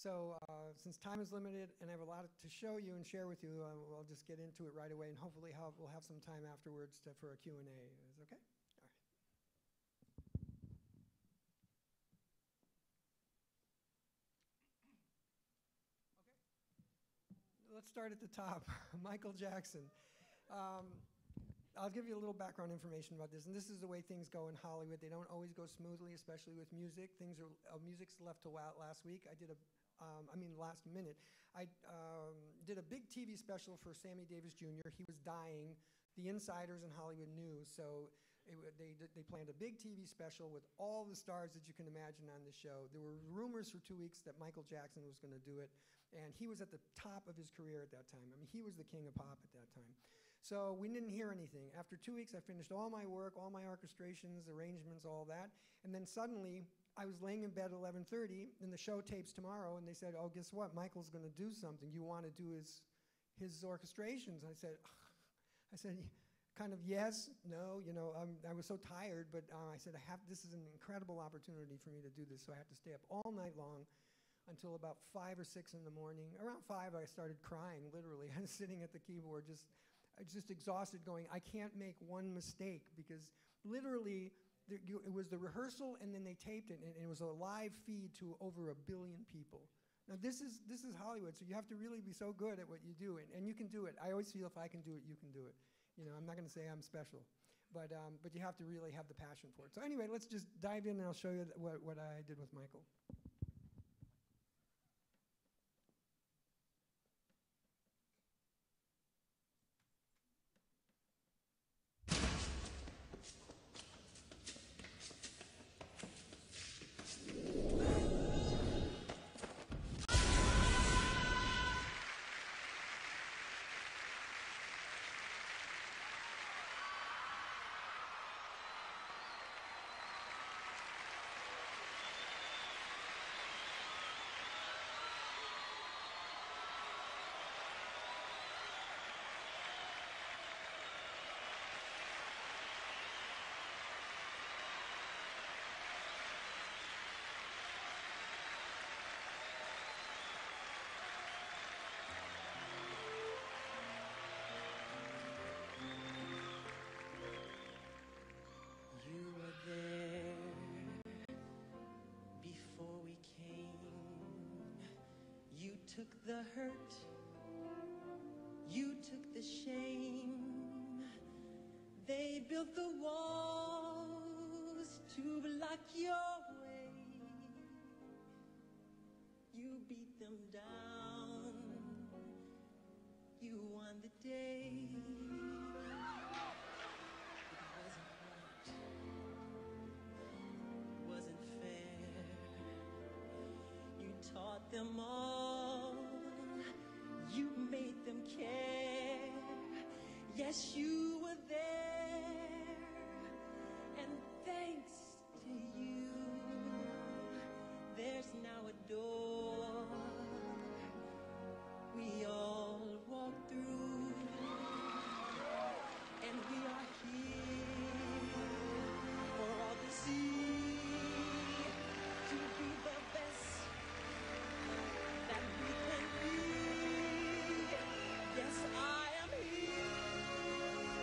So since time is limited and I have a lot to show you and share with you, we'll just get into it right away, and hopefully we'll have some time afterwards for a Q&A. Is it okay? All right. Okay. Let's start at the top. Michael Jackson. I'll give you a little background information about this, and this is the way things go in Hollywood. They don't always go smoothly, especially with music. Music's left till last week. Last minute. I did a big TV special for Sammy Davis Jr. He was dying. The insiders in Hollywood knew, so they planned a big TV special with all the stars that you can imagine on the show. There were rumors for 2 weeks that Michael Jackson was going to do it, and he was at the top of his career at that time. I mean, he was the king of pop at that time. So we didn't hear anything. After 2 weeks, I finished all my work, all my orchestrations, arrangements, all that, and then suddenly, I was laying in bed at 11:30, and the show tapes tomorrow, and they said, oh, guess what? Michael's going to do something. You want to do his orchestrations? I said, kind of yes, no, I was so tired, but I said, this is an incredible opportunity for me to do this, so I have to stay up all night long until about 5 or 6 in the morning. Around 5, I started crying, literally. I was sitting at the keyboard, just exhausted, going, I can't make one mistake, because literally, it was the rehearsal, and then they taped it, and it was a live feed to over 1 billion people. Now this is Hollywood, so you have to really be so good at what you do, and you can do it. I always feel if I can do it, you can do it. I'm not going to say I'm special, but you have to really have the passion for it. So anyway, let's just dive in, and I'll show you what I did with Michael. Took the hurt, you took the shame. They built the walls to block your way. You beat them down, you won the day. It wasn't right, it wasn't fair. You taught them all, you made them care. Yes, you were there, and thanks to you, there's now a door we all walk through, and we are here for all to see, to be the best that we can be. Yes, I am here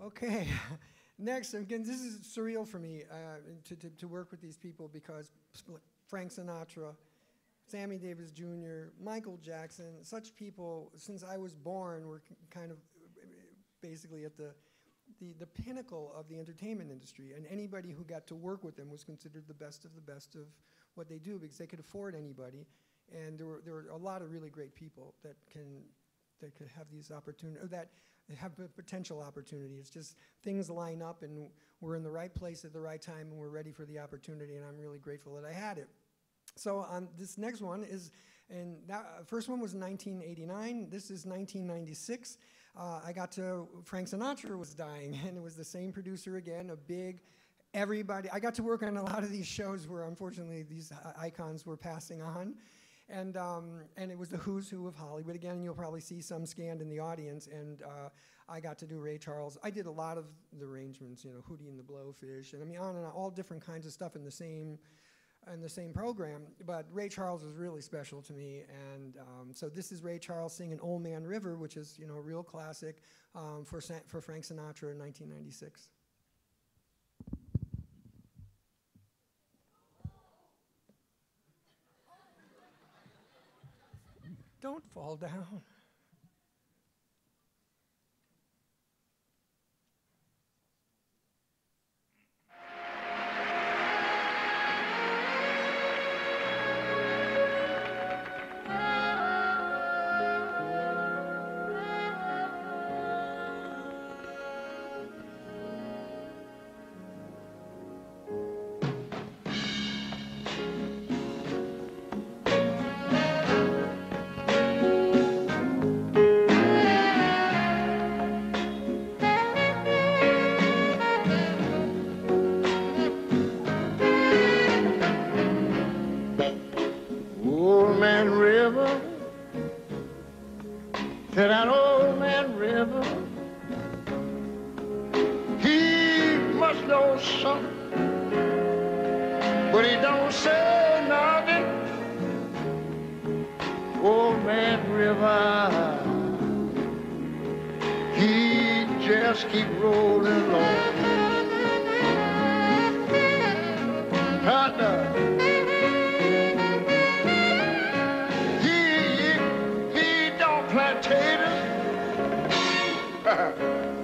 Okay, next, again, this is surreal for me to work with these people because Frank Sinatra, Sammy Davis Jr., Michael Jackson, such people, since I was born, were kind of basically at the pinnacle of the entertainment industry, and anybody who got to work with them was considered the best of what they do because they could afford anybody, and there were a lot of really great people that could have these opportunities, or that have a potential opportunity. It's just things line up, and we're in the right place at the right time, and we're ready for the opportunity, and I'm really grateful that I had it. So this next one is, and that first one was 1989. This is 1996. I got to, Frank Sinatra was dying, and it was the same producer again, a big, everybody. I got to work on a lot of these shows where unfortunately these icons were passing on. And it was the who's who of Hollywood. Again, you'll probably see some scanned in the audience. And I got to do Ray Charles. I did a lot of the arrangements, you know, Hootie and the Blowfish, and I mean on and on, all different kinds of stuff in the same program. But Ray Charles was really special to me. And so this is Ray Charles singing "Old Man River," which is, you know, a real classic for Frank Sinatra in 1996. Don't fall down. To that old man river, he must know something, but he don't say nothing. Old man river, he just keep rolling along.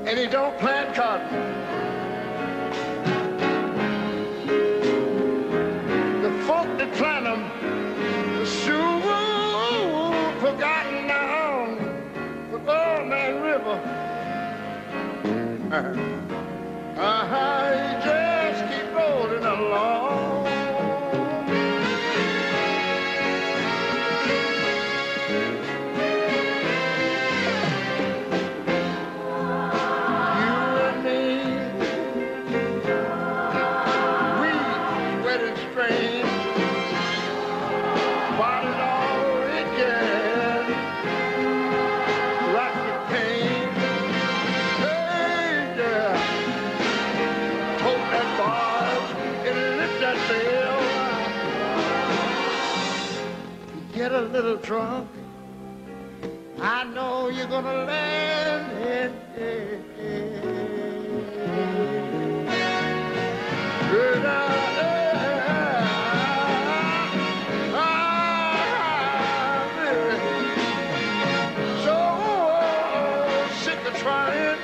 And he don't plant cotton. The folk that plant them soon forgotten down the Old Man River. He just keep rolling along. Get a little drunk, I know you're gonna land it. So sick of trying.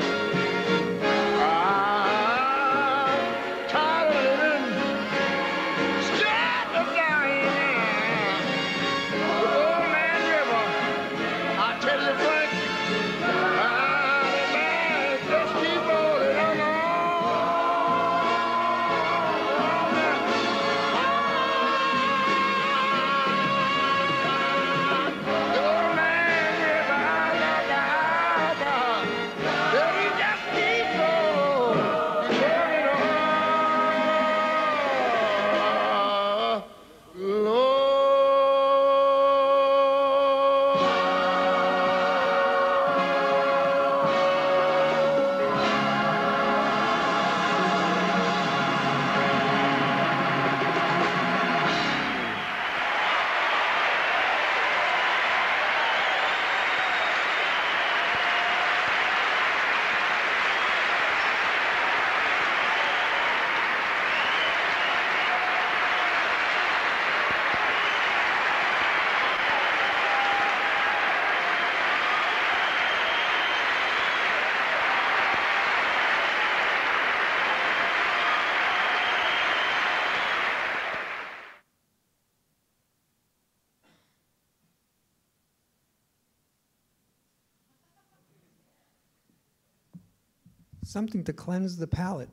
something to cleanse the palate,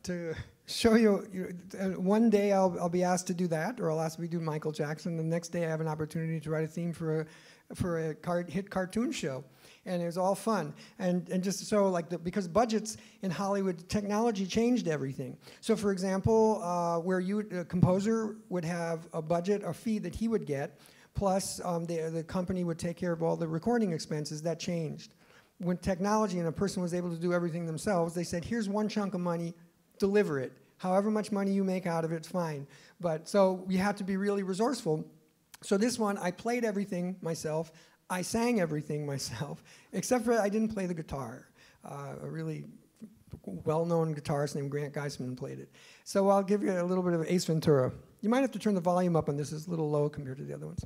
to show you, one day I'll be asked to do that, or I'll ask to do Michael Jackson. The next day I have an opportunity to write a theme for a hit cartoon show. And it was all fun. And just so, like, because budgets in Hollywood, technology changed everything. So, for example, where a composer would have a budget, a fee that he would get, plus the company would take care of all the recording expenses, that changed. When technology and a person was able to do everything themselves, they said, here's one chunk of money, deliver it. However much money you make out of it's fine. But so you have to be really resourceful. So this one, I played everything myself. I sang everything myself, except for I didn't play the guitar. A really well-known guitarist named Grant Geisman played it. So I'll give you a little bit of Ace Ventura. You might have to turn the volume up on this. It's a little low compared to the other ones.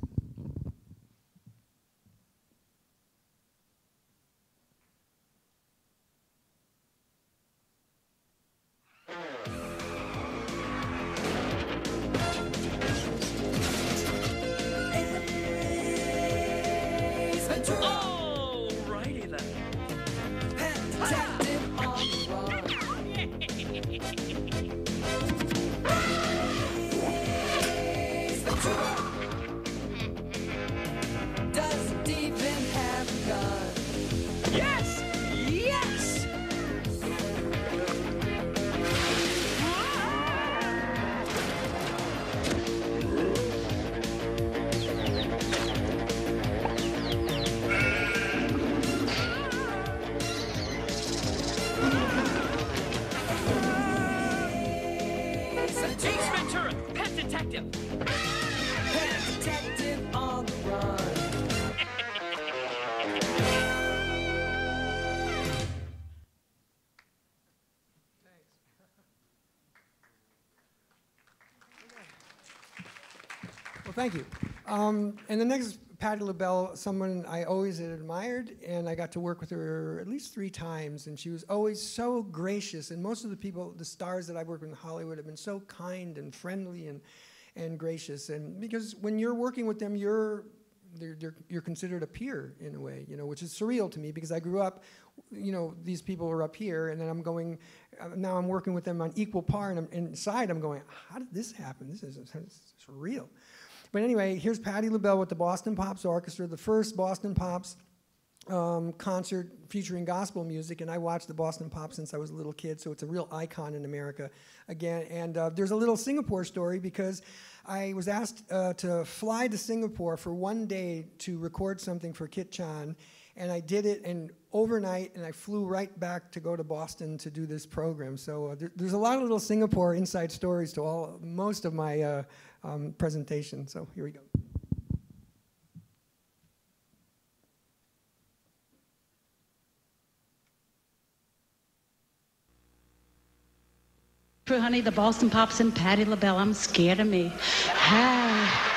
Alrighty then. Pet detective on the run. Ace Ventura. Does it even have a gun? Yes! Yes! Ace Ventura, Pet Detective. Pet Detective on the run. Well, thank you. And the next, Patti LaBelle, someone I always had admired, and I got to work with her at least 3 times, and she was always so gracious. And most of the people, the stars that I've worked with in Hollywood, have been so kind and friendly and gracious. And because when you're working with them, you're considered a peer in a way, which is surreal to me because I grew up, these people were up here, and then now I'm working with them on equal par, and inside I'm going, how did this happen? This is surreal. But anyway, here's Patti LaBelle with the Boston Pops Orchestra, the first Boston Pops concert featuring gospel music, and I watched the Boston Pops since I was a little kid, so it's a real icon in America again. And there's a little Singapore story because I was asked to fly to Singapore for one day to record something for Kit Chan, and I did it overnight, and I flew right back to go to Boston to do this program. So there's a lot of little Singapore inside stories to most of my presentation. So here we go. True, honey, the Boston Pops and Patti LaBelle, I'm scared of me. Hi.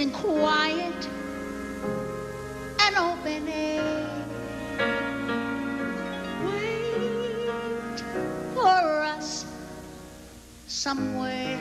And quiet and open air. Wait for us somewhere.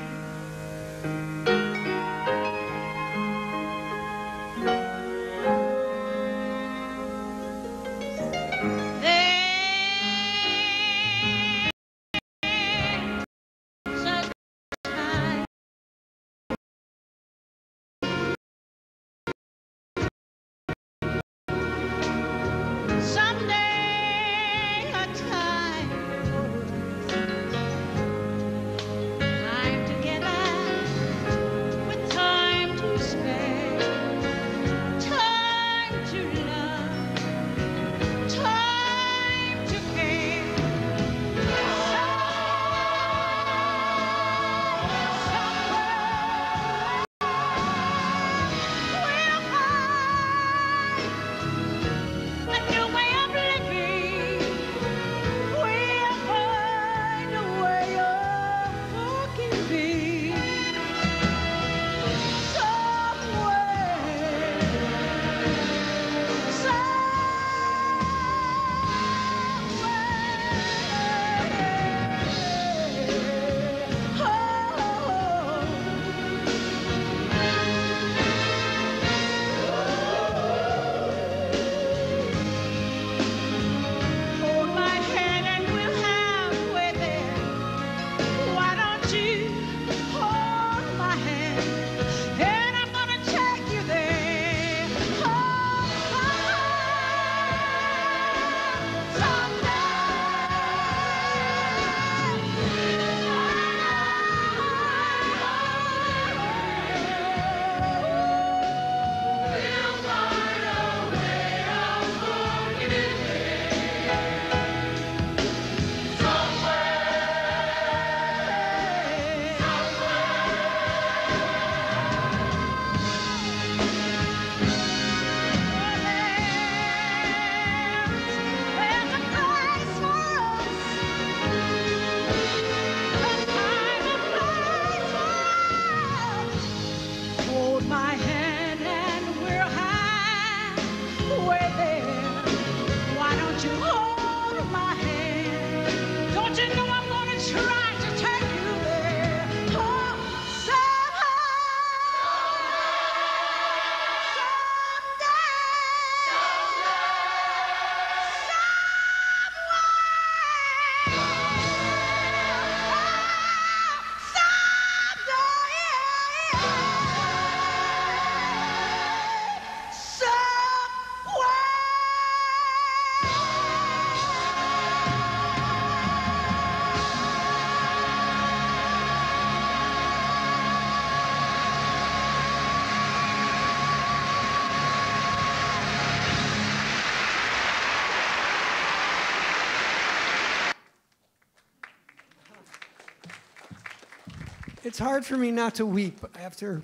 It's hard for me not to weep after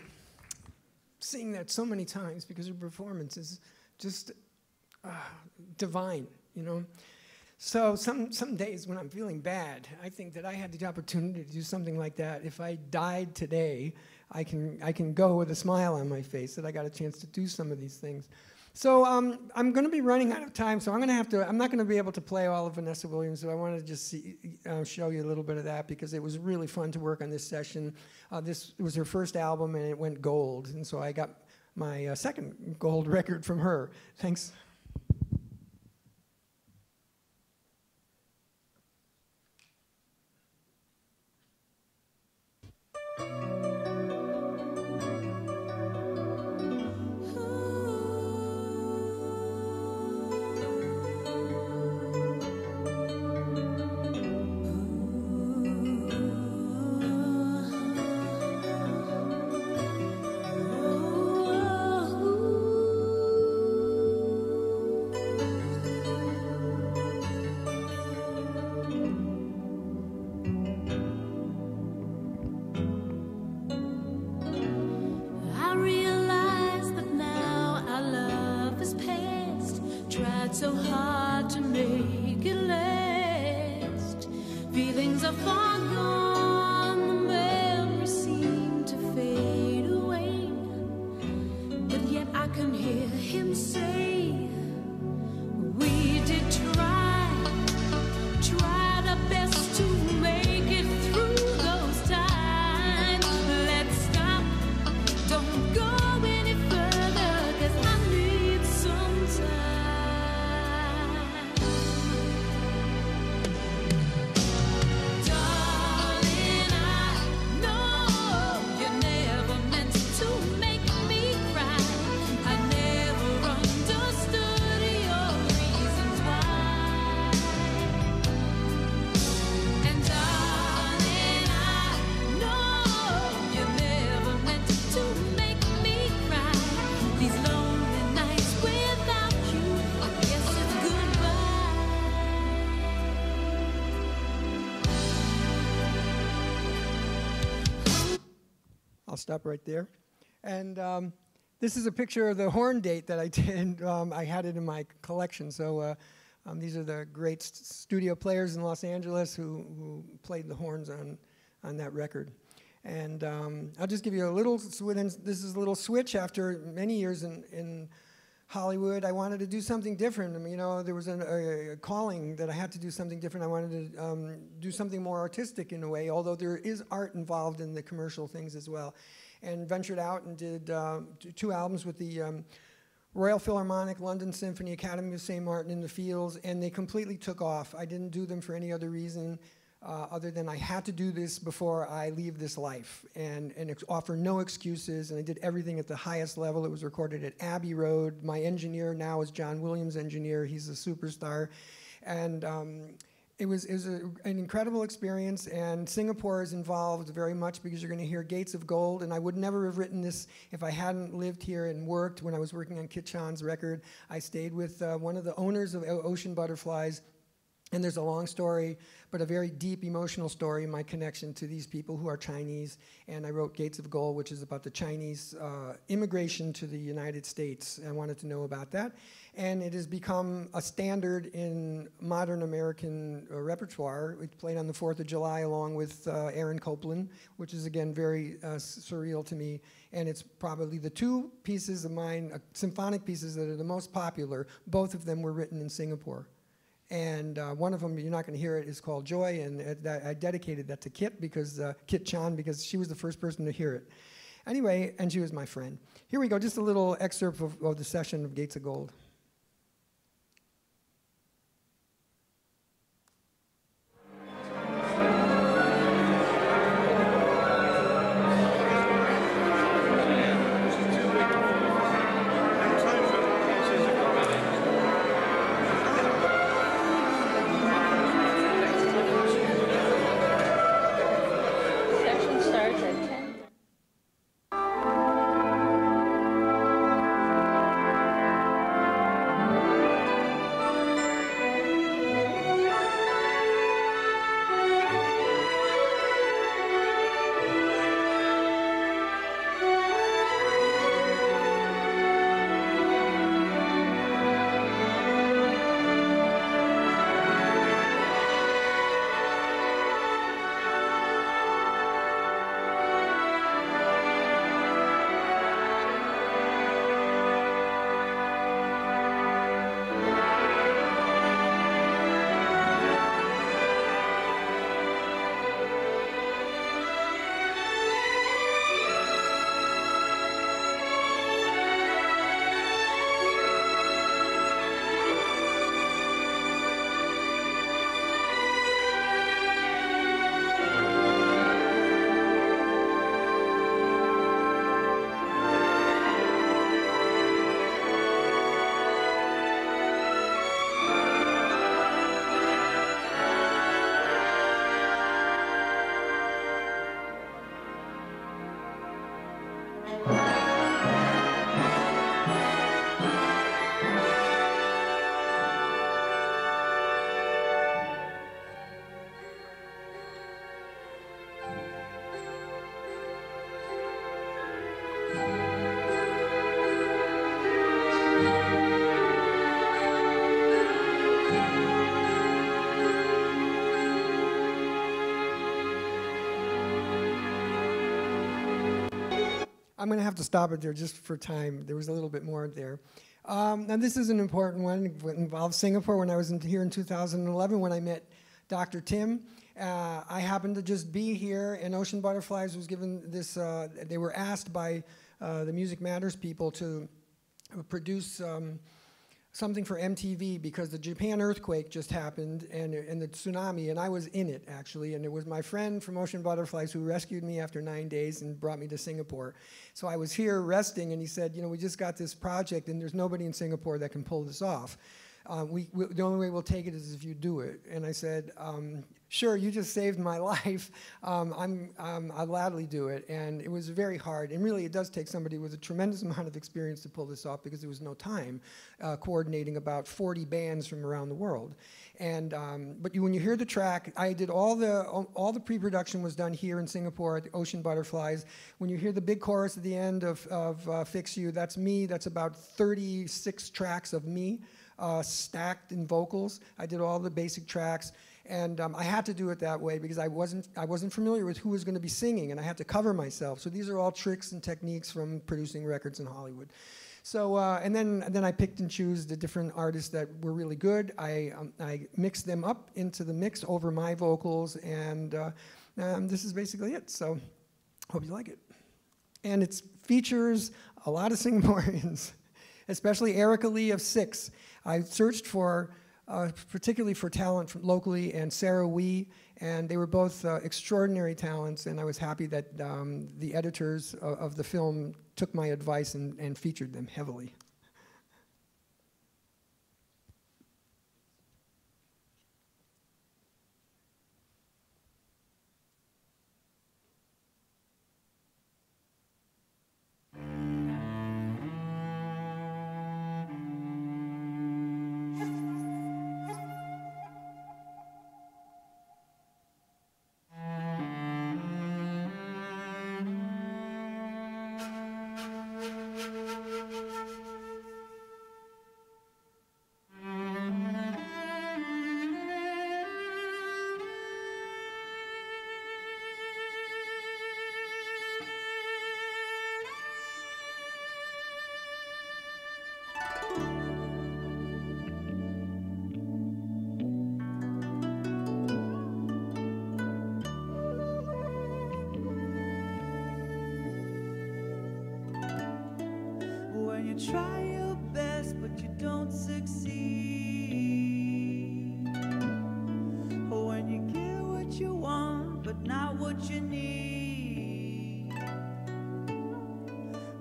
seeing that so many times because her performance is just divine, you know. So some days when I'm feeling bad, I think that I had the opportunity to do something like that. If I died today, I can go with a smile on my face that I got a chance to do some of these things. So I'm going to be running out of time, so I'm not going to be able to play all of Vanessa Williams, so I wanted to just show you a little bit of that because it was really fun to work on this session. This was her first album, and it went gold, and so I got my second gold record from her. Thanks. So hard to make it last. Feelings are far gone, the memories seem to fade away. But yet I can hear him say, we did try our best to make it through those times. Let's stop, don't go any further, 'cause I need some time. I'll stop right there. And this is a picture of the horn date that I did. I had it in my collection. So these are the great studio players in Los Angeles who played the horns on that record. And I'll just give you a little switch. This is a little switch after many years in Hollywood. I wanted to do something different. I mean, you know, there was a calling that I had to do something different. I wanted to do something more artistic in a way, although there is art involved in the commercial things as well. And ventured out and did 2 albums with the Royal Philharmonic, London Symphony, Academy of St. Martin in the Fields, and they completely took off. I didn't do them for any other reason other than I had to do this before I leave this life, and offer no excuses, and I did everything at the highest level. It was recorded at Abbey Road. My engineer now is John Williams' engineer. He's a superstar, and it was an incredible experience, and Singapore is involved very much because you're going to hear Gates of Gold, and I would never have written this if I hadn't lived here and worked. When I was working on Kit Chan's record, I stayed with one of the owners of Ocean Butterflies. And there's a long story, but a very deep emotional story, my connection to these people who are Chinese. And I wrote Gates of Gold, which is about the Chinese immigration to the United States. I wanted to know about that. And it has become a standard in modern American repertoire. It's played on the 4th of July along with Aaron Copland, which is, again, very surreal to me. And it's probably the 2 pieces of mine, symphonic pieces that are the most popular. Both of them were written in Singapore. And one of them, you're not going to hear it, is called Joy, and I dedicated that to Kit Chan, because she was the first person to hear it. Anyway, and she was my friend. Here we go, just a little excerpt of the session of Gates of Gold. I'm going to have to stop it there just for time. There was a little bit more there. Now, this is an important one. It involves Singapore. When I was here in 2011, when I met Dr. Tim, I happened to just be here, and Ocean Butterflies was given this, they were asked by the Music Matters people to produce something for MTV because the Japan earthquake just happened and the tsunami, and I was in it, actually, and it was my friend from Ocean Butterflies who rescued me after 9 days and brought me to Singapore. So I was here resting, and he said, you know, we just got this project, and there's nobody in Singapore that can pull this off. The only way we'll take it is if you do it. And I said, sure, you just saved my life. I'll gladly do it. And it was very hard. And really, it does take somebody with a tremendous amount of experience to pull this off because there was no time coordinating about 40 bands from around the world. And but when you hear the track, I did all the pre-production was done here in Singapore at the Ocean Butterflies. When you hear the big chorus at the end of Fix You, that's me. That's about 36 tracks of me. Stacked in vocals. I did all the basic tracks, and I had to do it that way because I wasn't familiar with who was going to be singing, and I had to cover myself. So these are all tricks and techniques from producing records in Hollywood. So and then I picked and chose the different artists that were really good. I mixed them up into the mix over my vocals, and this is basically it. So hope you like it. And it features a lot of Singaporeans, especially Erica Lee of Six. I searched for, particularly for talent from locally, and Sarah Wee, and they were both extraordinary talents, and I was happy that the editors of the film took my advice and featured them heavily. You try your best, but you don't succeed. When you get what you want, but not what you need.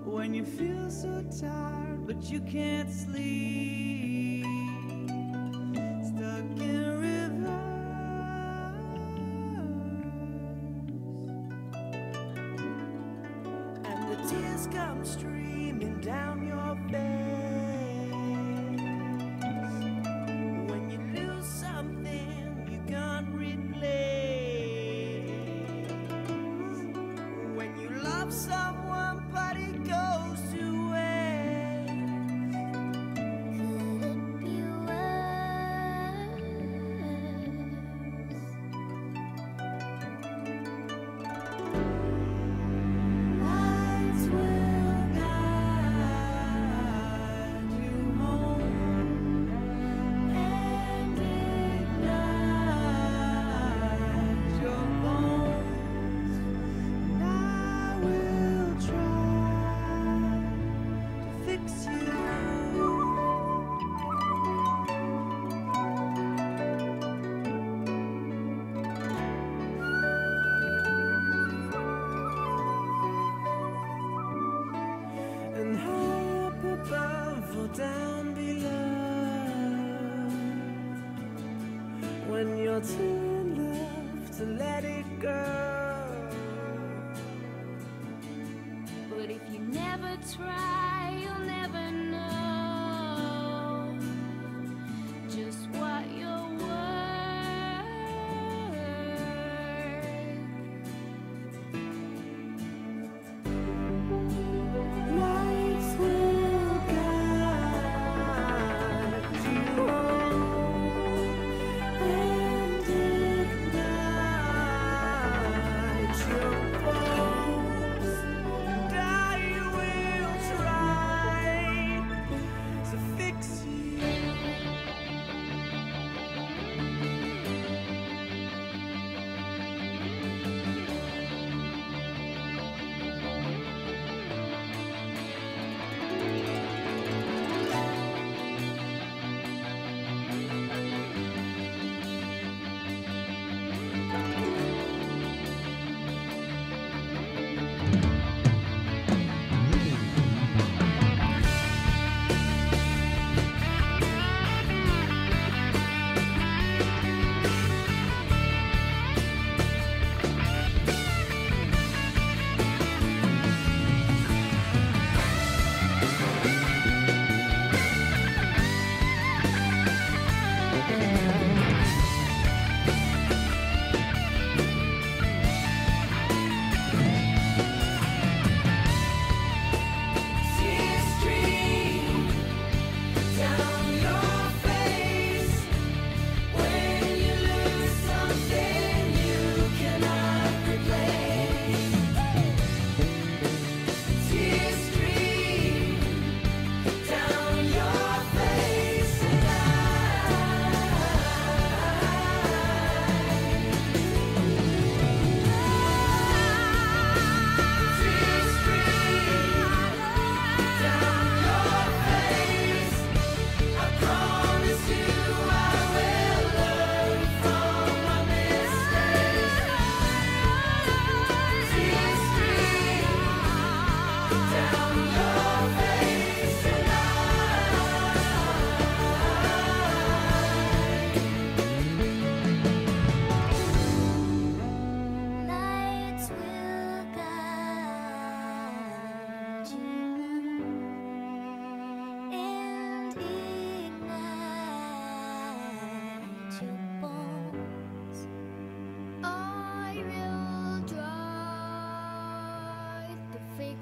When you feel so tired, but you can't sleep. Stuck in a reverse, and the tears come streaming down your face. When you lose something you can't replace. When you love someone but it goes to waste. Could it be worse? Lights will guide you home and ignite your bones. And I will try to fix you. And high up above or down below, when you're too in love to let it go. But if you never try, you'll never know just what you're worth. Lights will guide you home and ignite your bones. And I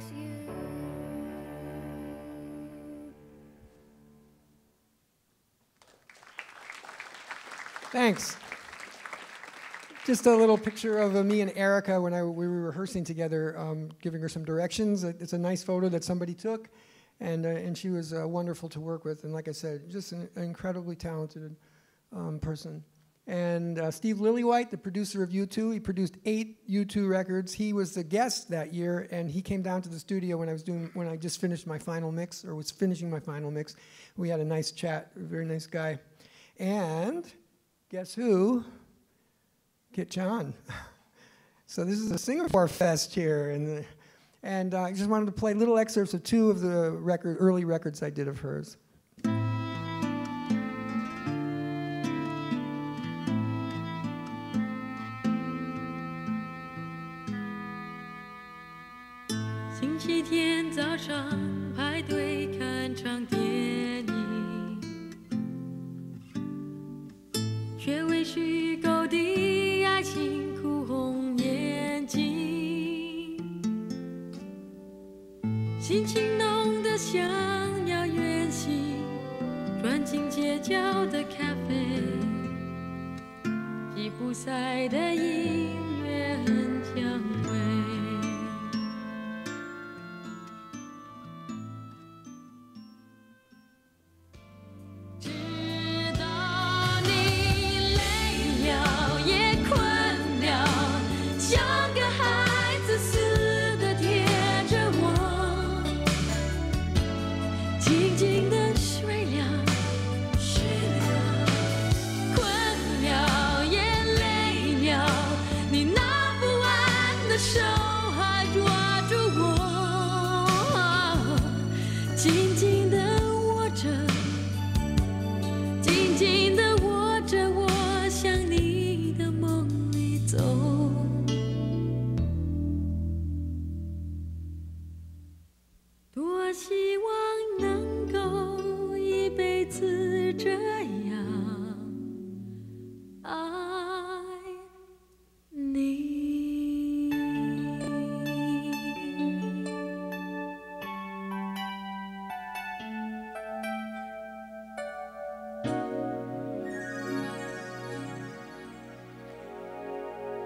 likes you. Thanks. Just a little picture of me and Erica when we were rehearsing together, giving her some directions. It's a nice photo that somebody took, and she was wonderful to work with. And like I said, just an incredibly talented person. And Steve Lillywhite, the producer of U2, he produced 8 U2 records. He was the guest that year, and he came down to the studio when I just finished my final mix, or was finishing my final mix. We had a nice chat, a very nice guy. And guess who? Kit John. So this is a Singapore Fest here, and I just wanted to play little excerpts of 2 of the early records I did of hers. 星期天早上排队看场电影，却为虚构的爱情哭红眼睛，心情浓得像要远行，转进街角的咖啡，吉普赛的音乐很香味。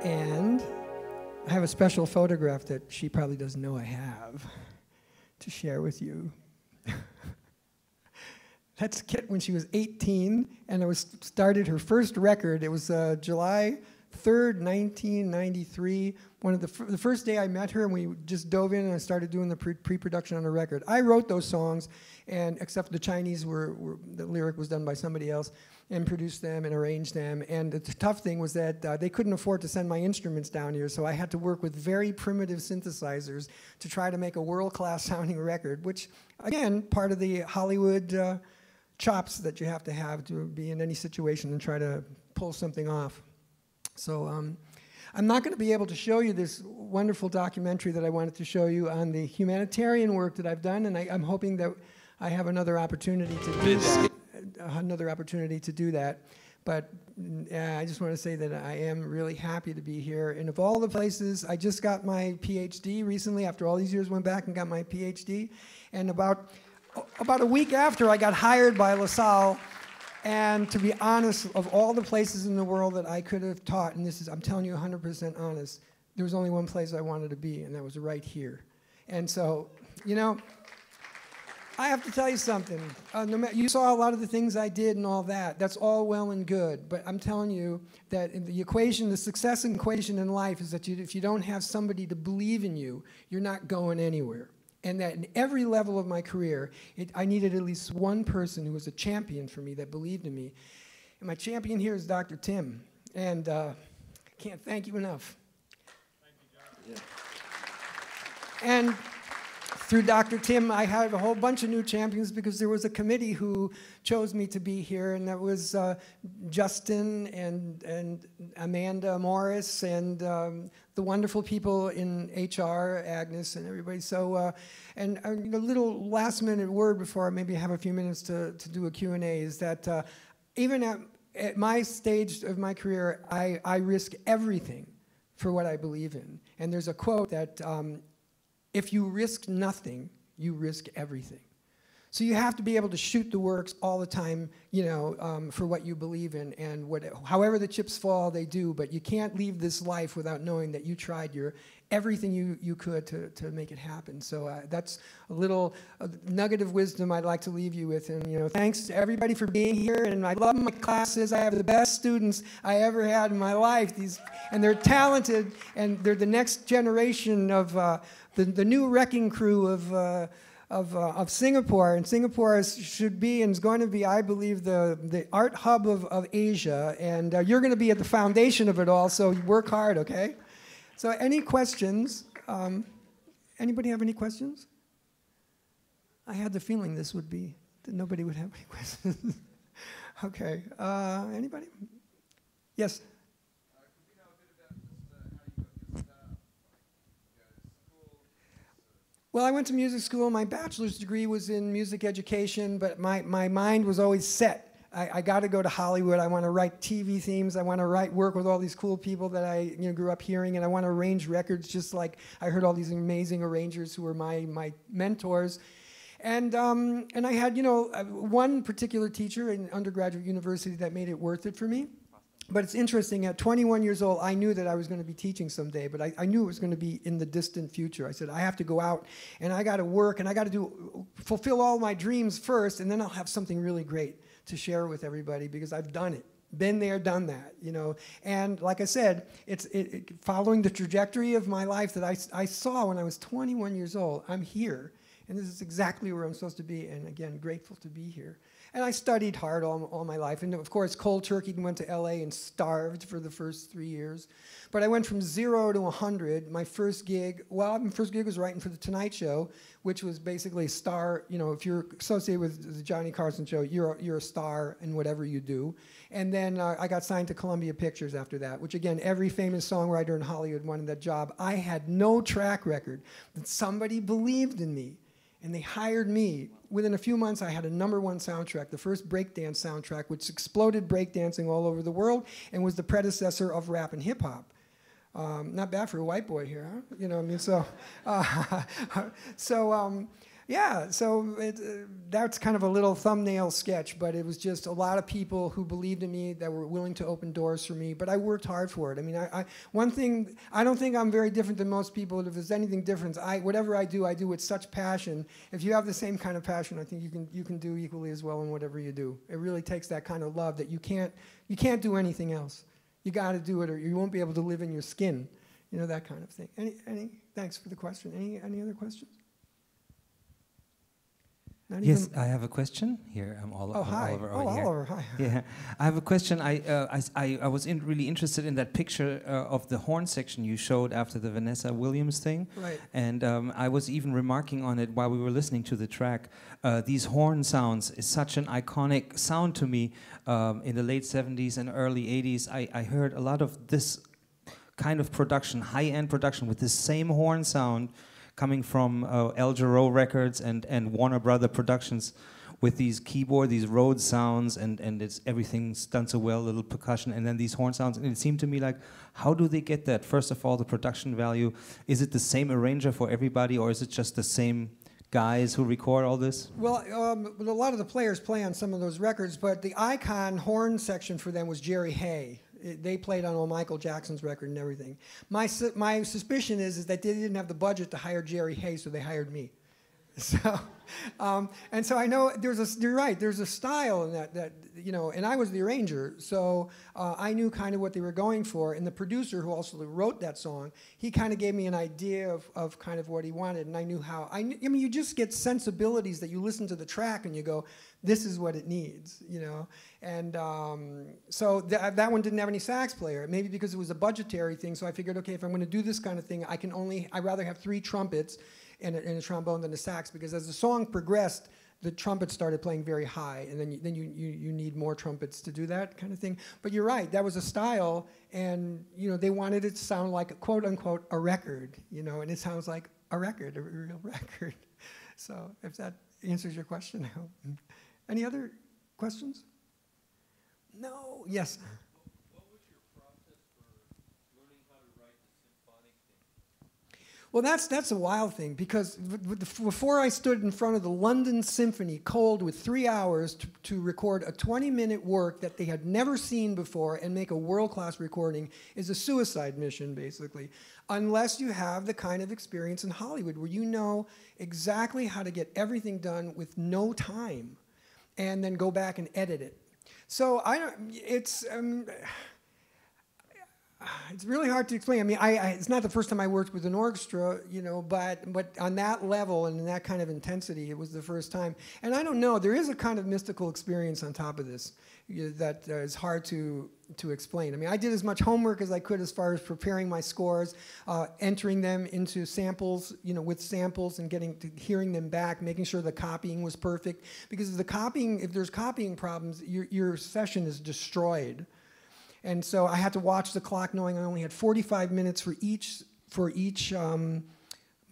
And I have a special photograph that she probably doesn't know I have to share with you. That's Kit when she was 18, and it started her first record. It was July 3rd, 1993. The first day I met her, and we just dove in and I started doing the pre-production on the record. I wrote those songs, and except the Chinese the lyric was done by somebody else, and produced them and arranged them. And the tough thing was that they couldn't afford to send my instruments down here, so I had to work with very primitive synthesizers to try to make a world-class sounding record, which, again, part of the Hollywood chops that you have to be in any situation and try to pull something off. So I'm not going to be able to show you this wonderful documentary that I wanted to show you on the humanitarian work that I've done, and I'm hoping that I have another opportunity to do that. But I just want to say that I am really happy to be here. And of all the places, I just got my PhD recently. After all these years, went back and got my PhD. And about a week after, I got hired by Lasalle. And to be honest, of all the places in the world that I could have taught, and I'm telling you 100% honest, there was only one place I wanted to be, and that was right here. And so, I have to tell you something. You saw a lot of the things I did and all that. That's all well and good. But I'm telling you that in the success equation in life is that if you don't have somebody to believe in you, you're not going anywhere. And that in every level of my career, I needed at least one person who was a champion for me that believed in me. And my champion here is Dr. Tim. And I can't thank you enough. Thank you, John. Yeah. And through Dr. Tim, I had a whole bunch of new champions because there was a committee who chose me to be here, and that was Justin and Amanda Morris and the wonderful people in HR, Agnes and everybody. So, and a little last-minute word before I maybe have a few minutes to do a Q&A is that even at my stage of my career, I risk everything for what I believe in. And there's a quote that If you risk nothing, you risk everything. So you have to be able to shoot the works all the time, for what you believe in, and however the chips fall, they do. But you can't leave this life without knowing that you tried everything you could to make it happen. So that's a little nugget of wisdom I'd like to leave you with. And thanks to everybody for being here. And I love my classes. I have the best students I ever had in my life. And they're talented, and they're the next generation of the new wrecking crew of Singapore. And Singapore should be and is going to be, I believe, the art hub of Asia. And you're going to be at the foundation of it all, so work hard, okay? So any questions? Anybody have any questions? I had the feeling that nobody would have any questions. Okay, anybody? Yes? Well, I went to music school. My bachelor's degree was in music education, but my mind was always set. I got to go to Hollywood. I want to write TV themes. I want to work with all these cool people that I grew up hearing, and I want to arrange records just like I heard all these amazing arrangers who were my mentors. And I had one particular teacher in undergraduate university that made it worth it for me. But it's interesting, at 21 years old, I knew that I was going to be teaching someday, but I knew it was going to be in the distant future. I said, I have to go out, and I got to work, and I got to fulfill all my dreams first, and then I'll have something really great to share with everybody, because I've done it. Been there, done that, And like I said, it's following the trajectory of my life that I saw when I was 21 years old. I'm here, and this is exactly where I'm supposed to be, and again, grateful to be here. And I studied hard all my life. And of course, cold turkey, went to LA and starved for the first 3 years. But I went from 0 to 100. My first gig was writing for The Tonight Show, which was basically a star. If you're associated with the Johnny Carson show, you're a star in whatever you do. And then I got signed to Columbia Pictures after that, which again, every famous songwriter in Hollywood wanted that job. I had no track record, but somebody believed in me. And they hired me. Within a few months, I had a #1 soundtrack, the first breakdance soundtrack, which exploded breakdancing all over the world and was the predecessor of rap and hip hop. Not bad for a white boy here, huh? That's kind of a little thumbnail sketch, but it was just a lot of people who believed in me, that were willing to open doors for me, but I worked hard for it. I mean, one thing, I don't think I'm very different than most people. If there's anything different, whatever I do with such passion. If you have the same kind of passion, I think you can do equally as well in whatever you do. It really takes that kind of love that you can't do anything else. You got to do it, or you won't be able to live in your skin, that kind of thing. Thanks for the question. Any other questions? Yes, I have a question. Here, I'm Oliver. Hi. Oliver over here. Oliver, hi. Yeah, I have a question. I was really interested in that picture of the horn section you showed after the Vanessa Williams thing. Right. And I was even remarking on it while we were listening to the track. These horn sounds is such an iconic sound to me. In the late 70s and early 80s, I heard a lot of this kind of production, high-end production with this same horn sound, coming from El Jarreau Records and Warner Brother Productions, with these these Rhodes sounds, and everything's done so well, little percussion, and then these horn sounds. And it seemed to me like, how do they get that? First of all, the production value. Is it the same arranger for everybody, or is it just the same guys who record all this? Well, a lot of the players play on some of those records, but the icon horn section for them was Jerry Hay. They played on old Michael Jackson's record and everything. My suspicion is that they didn't have the budget to hire Jerry Hay, so they hired me. So, and so I know you're right, there's a style in that and I was the arranger, so I knew kind of what they were going for, and the producer who also wrote that song, he kind of gave me an idea of kind of what he wanted, and I knew how. I mean, you just get sensibilities that you listen to the track and you go, this is what it needs, and so that one didn't have any sax player, maybe because it was a budgetary thing, so I figured, okay, if I'm going to do this kind of thing, I'd rather have 3 trumpets and a trombone than a sax, because as the song progressed, the trumpets started playing very high, and then you need more trumpets to do that kind of thing. But you're right, that was a style, and they wanted it to sound like, quote unquote, a record, and it sounds like a record, a real record. So if that answers your question, I hope. Any other questions? No. Yes. Well, that's a wild thing, because before I stood in front of the London Symphony, cold, with 3 hours to record a 20-minute work that they had never seen before and make a world-class recording is a suicide mission, basically, unless you have the kind of experience in Hollywood where you know exactly how to get everything done with no time and then go back and edit it. So it's really hard to explain. I mean, it's not the first time I worked with an orchestra, you know, but on that level and in that kind of intensity, it was the first time. And I don't know, there is a kind of mystical experience on top of this that is hard to explain. I mean, I did as much homework as I could as far as preparing my scores, entering them into samples, you know, with samples and hearing them back, making sure the copying was perfect. Because if there's copying problems, your session is destroyed. And so I had to watch the clock, knowing I only had 45 minutes for each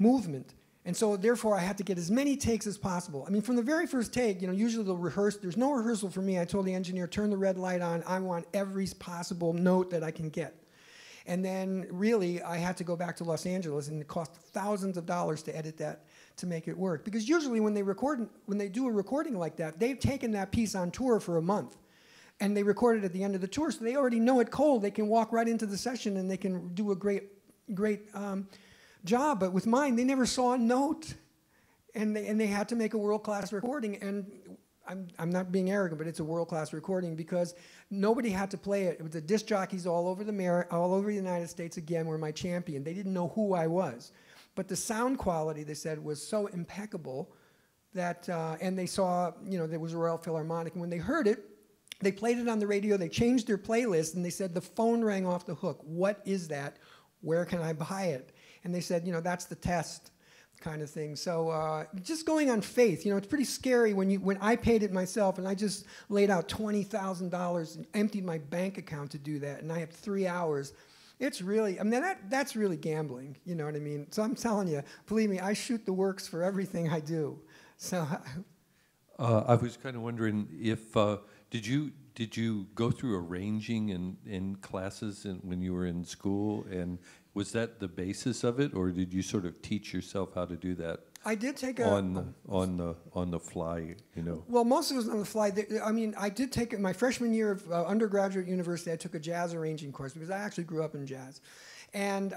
movement. And so therefore I had to get as many takes as possible. I mean, from the very first take, you know, usually they'll rehearse. There's no rehearsal for me. I told the engineer, turn the red light on. I want every possible note that I can get. And then really I had to go back to Los Angeles, and it cost thousands of dollars to edit that to make it work. Because usually when they do a recording like that, they've taken that piece on tour for a month. And they record it at the end of the tour, so they already know it cold. They can walk right into the session and they can do a great job. But with mine, they never saw a note, and they had to make a world-class recording. And I'm not being arrogant, but it's a world-class recording because nobody had to play it. It was the disc jockeys all over the United States, again, were my champion. They didn't know who I was, but the sound quality, they said, was so impeccable that, and they saw, you know, there was a Royal Philharmonic, and when they heard it, they played it on the radio, they changed their playlist, and they said the phone rang off the hook. What is that? Where can I buy it? And they said, you know, that's the test kind of thing. So just going on faith, you know, it's pretty scary when I paid it myself, and I just laid out $20,000 and emptied my bank account to do that, and I had 3 hours. It's really, I mean, that's really gambling, you know what I mean? So I'm telling you, believe me, I shoot the works for everything I do. So I was kind of wondering if, did you go through arranging in classes when you were in school, and was that the basis of it, or did you sort of teach yourself how to do that? I did take on the fly, you know. Well, most of it was on the fly. I mean, I did take it my freshman year of undergraduate university. I took a jazz arranging course because I actually grew up in jazz, and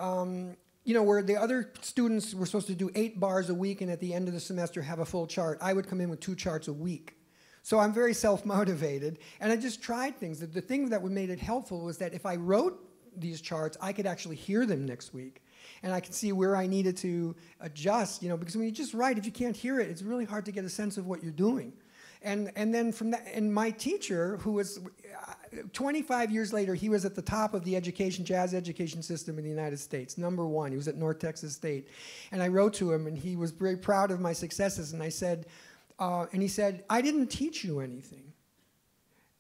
you know, where the other students were supposed to do 8 bars a week and at the end of the semester have a full chart, I would come in with 2 charts a week. So I'm very self-motivated, and I just tried things. The thing that made it helpful was that if I wrote these charts, I could actually hear them next week, and I could see where I needed to adjust, you know, because when you just write, if you can't hear it, it's really hard to get a sense of what you're doing. And then from that, and my teacher, who was 25 years later, he was at the top of the jazz education system in the United States, #1. He was at North Texas State. And I wrote to him, and he was very proud of my successes, and I said, and he said, I didn't teach you anything.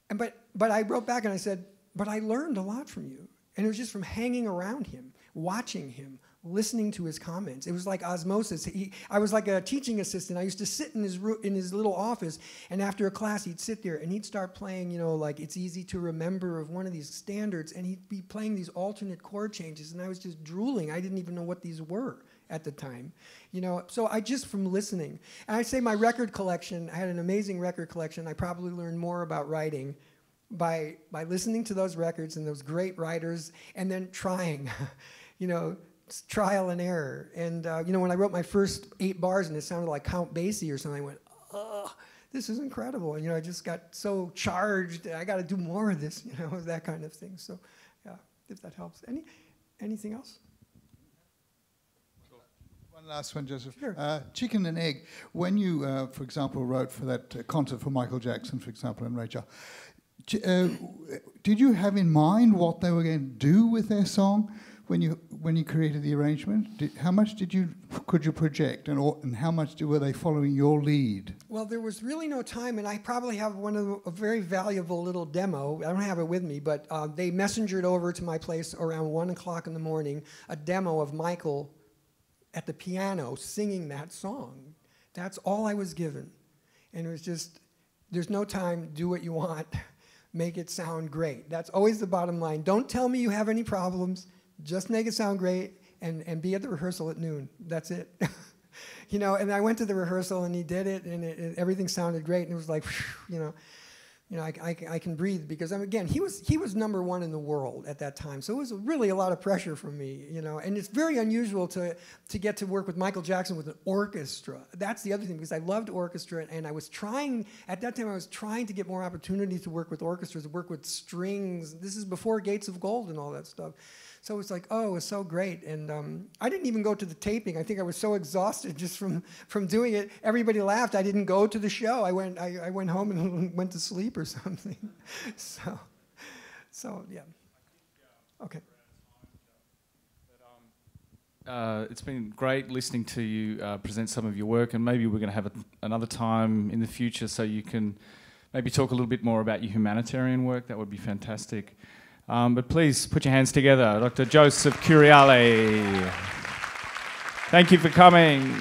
But I wrote back and I said, but I learned a lot from you. And it was just from hanging around him, watching him, listening to his comments. It was like osmosis. I was like a teaching assistant. I used to sit in his little office, and after a class, he'd sit there and he'd start playing, you know, like It's Easy to Remember of one of these standards, and he'd be playing these alternate chord changes, and I was just drooling. I didn't even know what these were at the time, you know. So I just, from listening, and I'd say my record collection, I had an amazing record collection. I probably learned more about writing by listening to those records and those great writers, and then trying, you know, trial and error. And you know, when I wrote my first 8 bars and it sounded like Count Basie or something, I went, oh, this is incredible. And you know, I just got so charged. I got to do more of this, you know, that kind of thing. So yeah, if that helps. Anything else? One last one, Joseph. Sure. Chicken and Egg. When you, for example, wrote for that concert for Michael Jackson, for example, and Ray Charles, did you have in mind what they were going to do with their song when you created the arrangement? How much could you project, and how much were they following your lead? Well, there was really no time, and I probably have a very valuable little demo. I don't have it with me, but they messengered over to my place around 1 o'clock in the morning a demo of Michael at the piano singing that song. That's all I was given, and it was just, there's no time. Do what you want. Make it sound great. That's always the bottom line. Don't tell me you have any problems. Just make it sound great, and be at the rehearsal at noon. That's it. You know, and I went to the rehearsal and he did it, and everything sounded great, and it was like, whew, I can breathe, because again, he was #1 in the world at that time, so it was really a lot of pressure for me, you know. And it's very unusual to get to work with Michael Jackson with an orchestra. That's the other thing, because I loved orchestra, and I was trying at that time. I was trying to get more opportunities to work with orchestras, to work with strings. This is before Gates of Gold and all that stuff. So it's like, oh, it was so great. And I didn't even go to the taping. I think I was so exhausted just from doing it. Everybody laughed. I didn't go to the show. I went home and went to sleep or something. So yeah. Okay. It's been great listening to you present some of your work, and maybe we're going to have another time in the future so you can maybe talk a little bit more about your humanitarian work. That would be fantastic. But please put your hands together. Dr. Joseph Curiale. Thank you for coming.